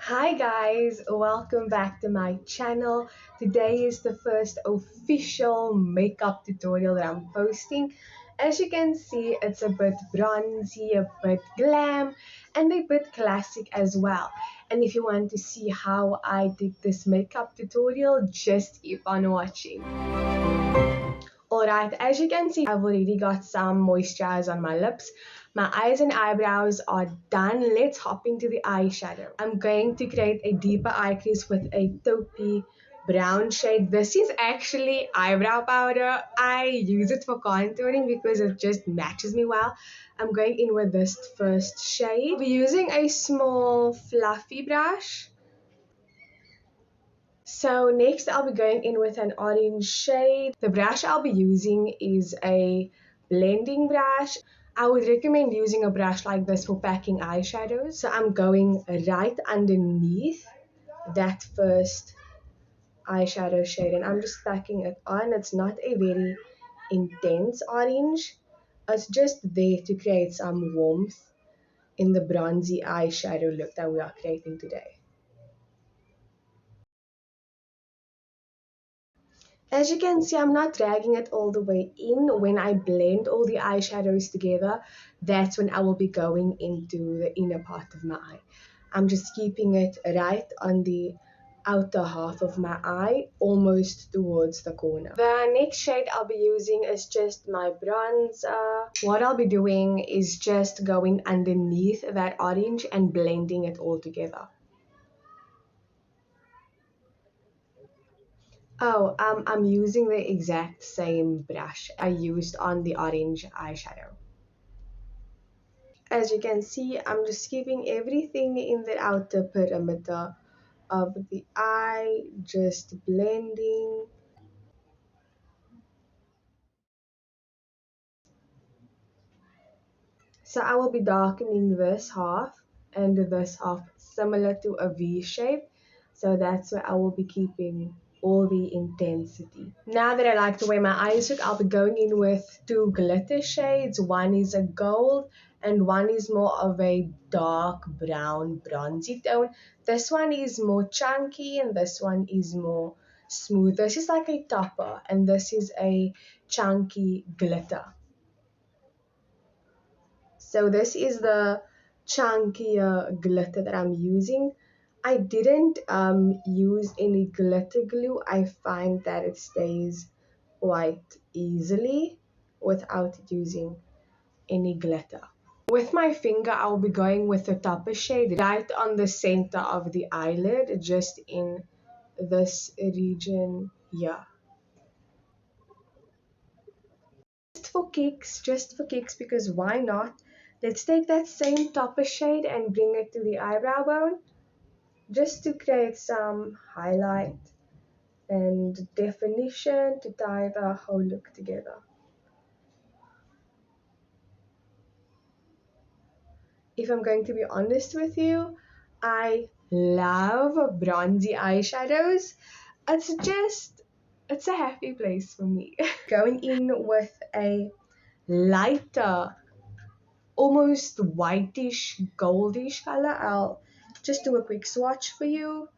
Hi guys, welcome back to my channel. Today is the first official makeup tutorial that I'm posting. As you can see, it's a bit bronzy, a bit glam, and a bit classic as well. And if you want to see how I did this makeup tutorial, just keep on watching. Alright, as you can see, I've already got some moisturizer on my lips. My eyes and eyebrows are done. Let's hop into the eyeshadow. I'm going to create a deeper eye crease with a taupey brown shade. This is actually eyebrow powder. I use it for contouring because it just matches me well. I'm going in with this first shade. I'll be using a small fluffy brush. So next I'll be going in with an orange shade. The brush I'll be using is a blending brush. I would recommend using a brush like this for packing eyeshadows. So I'm going right underneath that first eyeshadow shade and I'm just packing it on. It's not a very intense orange. It's just there to create some warmth in the bronzy eyeshadow look that we are creating today. As you can see, I'm not dragging it all the way in. When I blend all the eyeshadows together, that's when I will be going into the inner part of my eye. I'm just keeping it right on the outer half of my eye, almost towards the corner. The next shade I'll be using is just my bronzer. What I'll be doing is just going underneath that orange and blending it all together. Oh, I'm using the exact same brush I used on the orange eyeshadow. As you can see, I'm just keeping everything in the outer perimeter of the eye, just blending. So I will be darkening this half and this half similar to a V shape. So that's where I will be keeping all the intensity. Now that I like the way my eyes look, I'll be going in with two glitter shades. One is a gold and one is more of a dark brown bronzy tone. This one is more chunky and this one is more smooth. This is like a topper and this is a chunky glitter. So this is the chunkier glitter that I'm using. I didn't use any glitter glue. I find that it stays quite easily without using any glitter. With my finger, I'll be going with the topper shade right on the center of the eyelid, just in this region here. Just for kicks, because why not? Let's take that same topper shade and bring it to the eyebrow bone, just to create some highlight and definition to tie the whole look together. If I'm going to be honest with you, I love bronzy eyeshadows. It's a happy place for me. Going in with a lighter, almost whitish goldish color. I'll just do a quick swatch for you.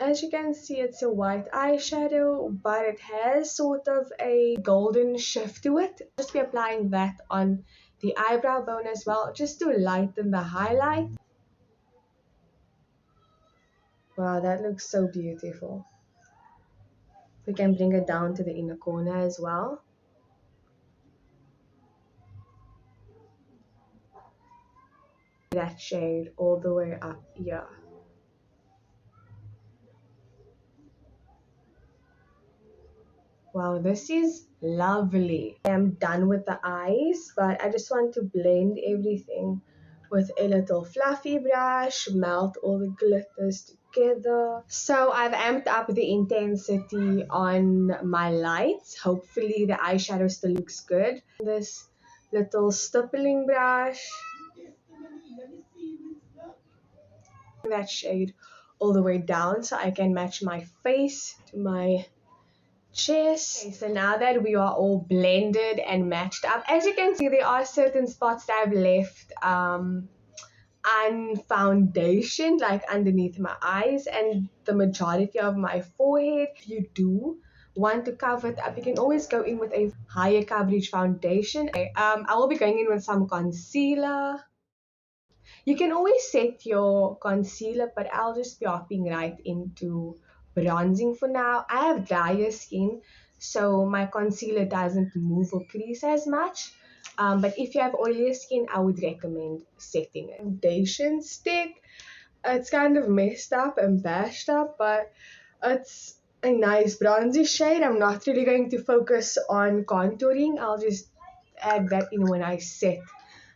As you can see, it's a white eyeshadow, but it has sort of a golden shift to it. Just be applying that on the eyebrow bone as well, just to lighten the highlight. Wow, that looks so beautiful. We can bring it down to the inner corner as well. That shade all the way up here. Wow, this is lovely. I am done with the eyes, but I just want to blend everything with a little fluffy brush, melt all the glitters together. So I've amped up the intensity on my lights. Hopefully the eyeshadow still looks good. This little stippling brush, that shade all the way down so I can match my face to my chest. Okay, so now that we are all blended and matched up, as you can see, there are certain spots that I've left unfoundation, like underneath my eyes and the majority of my forehead. If you do want to cover it up, you can always go in with a higher coverage foundation. I will be going in with some concealer. You can always set your concealer, but I'll just be hopping right into bronzing for now. I have drier skin, so my concealer doesn't move or crease as much. But if you have oilier skin, I would recommend setting it. Foundation stick. It's kind of messed up and bashed up, but it's a nice bronzy shade. I'm not really going to focus on contouring. I'll just add that in when I set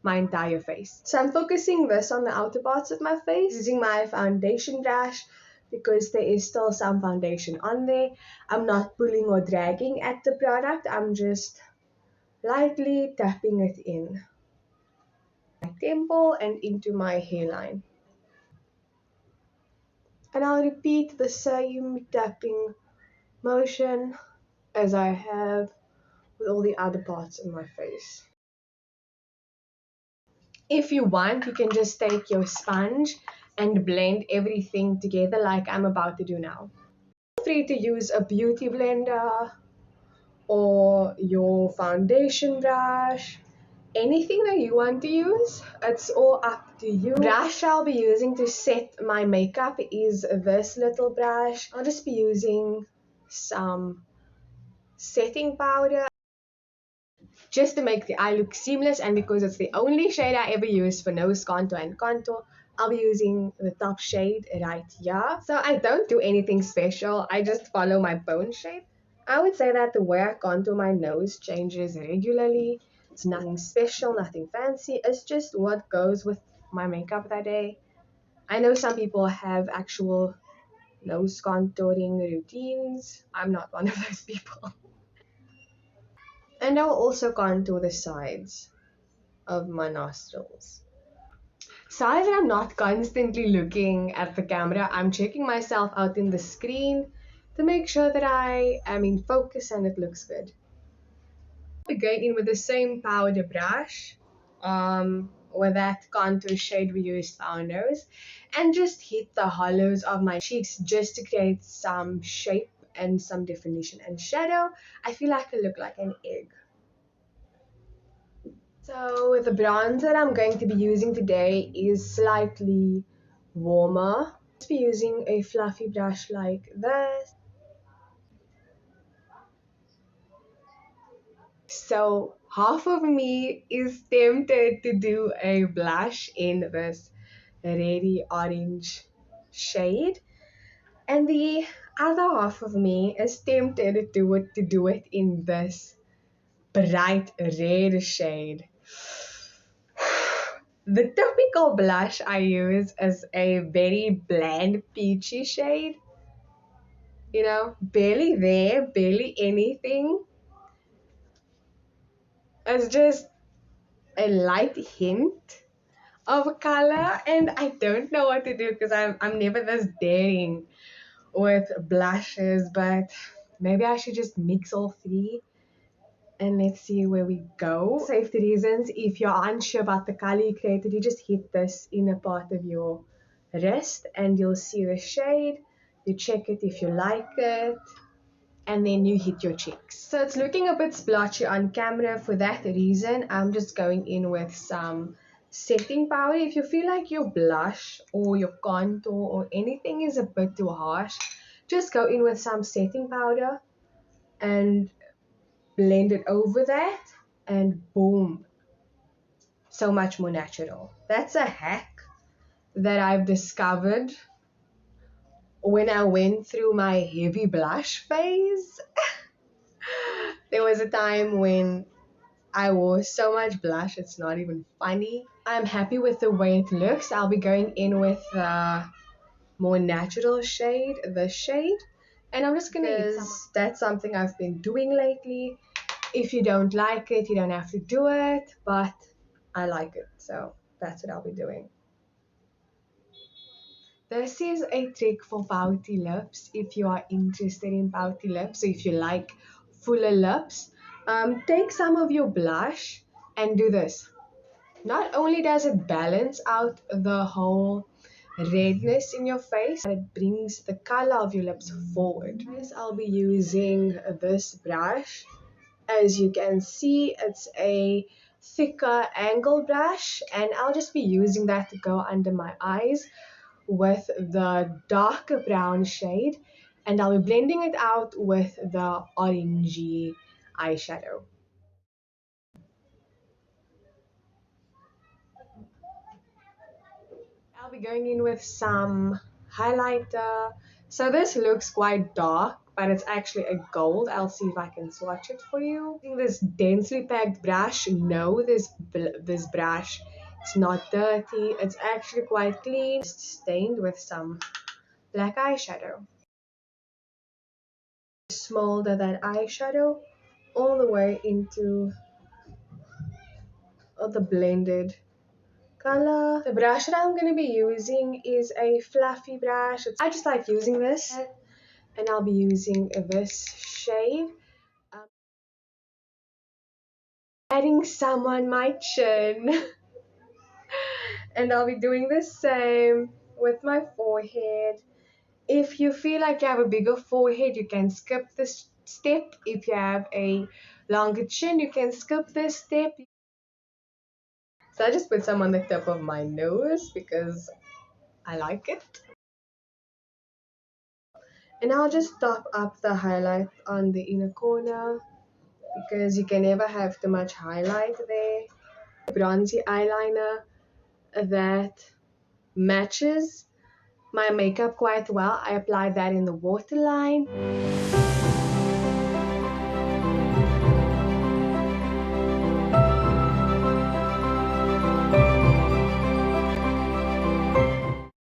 my entire face. So I'm focusing this on the outer parts of my face using my foundation brush because there is still some foundation on there. I'm not pulling or dragging at the product. I'm just lightly tapping it in my temple and into my hairline. And I'll repeat the same tapping motion as I have with all the other parts of my face. If you want, you can just take your sponge and blend everything together like I'm about to do now. Feel free to use a beauty blender or your foundation brush, anything that you want to use. It's all up to you. The brush I'll be using to set my makeup is this little brush. I'll just be using some setting powder just to make the eye look seamless, and because it's the only shade I ever use for nose contour and contour, I'll be using the top shade right here. So I don't do anything special, I just follow my bone shape. I would say that the way I contour my nose changes regularly. It's nothing special, nothing fancy, it's just what goes with my makeup that day. I know some people have actual nose contouring routines. I'm not one of those people. And I'll also contour the sides of my nostrils. So that I'm not constantly looking at the camera, I'm checking myself out in the screen to make sure that I am in focus and it looks good. We're going in with the same powder brush, with that contour shade we used for our nose, and just hit the hollows of my cheeks just to create some shape and some definition and shadow. I feel like I look like an egg. So the bronzer I'm going to be using today is slightly warmer. I'll be using a fluffy brush like this. So half of me is tempted to do a blush in this reddy orange shade, and the other half of me is tempted to do it in this bright red shade. The typical blush I use is a very bland peachy shade. You know, barely there, barely anything. It's just a light hint of color, and I don't know what to do because I'm never this daring with blushes, but maybe I should just mix all three and let's see where we go. Safety reasons, if you're unsure about the color you created, you just hit this inner part of your wrist and you'll see the shade. You check it if you like it, and then you hit your cheeks. So it's looking a bit splotchy on camera. For that reason, I'm just going in with some setting powder. If you feel like your blush or your contour or anything is a bit too harsh, just go in with some setting powder and blend it over that, and boom, so much more natural. That's a hack that I've discovered when I went through my heavy blush phase. There was a time when I wore so much blush, it's not even funny. I'm happy with the way it looks. I'll be going in with the more natural shade, this shade, and I'm just gonna use, that's something I've been doing lately. If you don't like it, you don't have to do it, but I like it, so that's what I'll be doing. This is a trick for pouty lips if you are interested in pouty lips. So if you like fuller lips, take some of your blush and do this. Not only does it balance out the whole redness in your face, but it brings the color of your lips forward. Guys, I'll be using this brush. As you can see, it's a thicker angle brush, and I'll just be using that to go under my eyes with the darker brown shade, and I'll be blending it out with the orangey eyeshadow. I'll be going in with some highlighter. So this looks quite dark, but it's actually a gold. I'll see if I can swatch it for you. Using this densely packed brush, no, this brush is not dirty. It's actually quite clean. Just stained with some black eyeshadow. Smolder that eyeshadow all the way into the blended color. The brush that I'm going to be using is a fluffy brush. I just like using this, and I'll be using this shade. Um, Adding some on my chin. And I'll be doing the same with my forehead. If you feel like you have a bigger forehead, you can skip this step. If you have a longer chin, you can skip this step. So I just put some on the tip of my nose because I like it. And I'll just top up the highlight on the inner corner because you can never have too much highlight there. Bronzy eyeliner that matches my makeup quite well. I applied that in the waterline.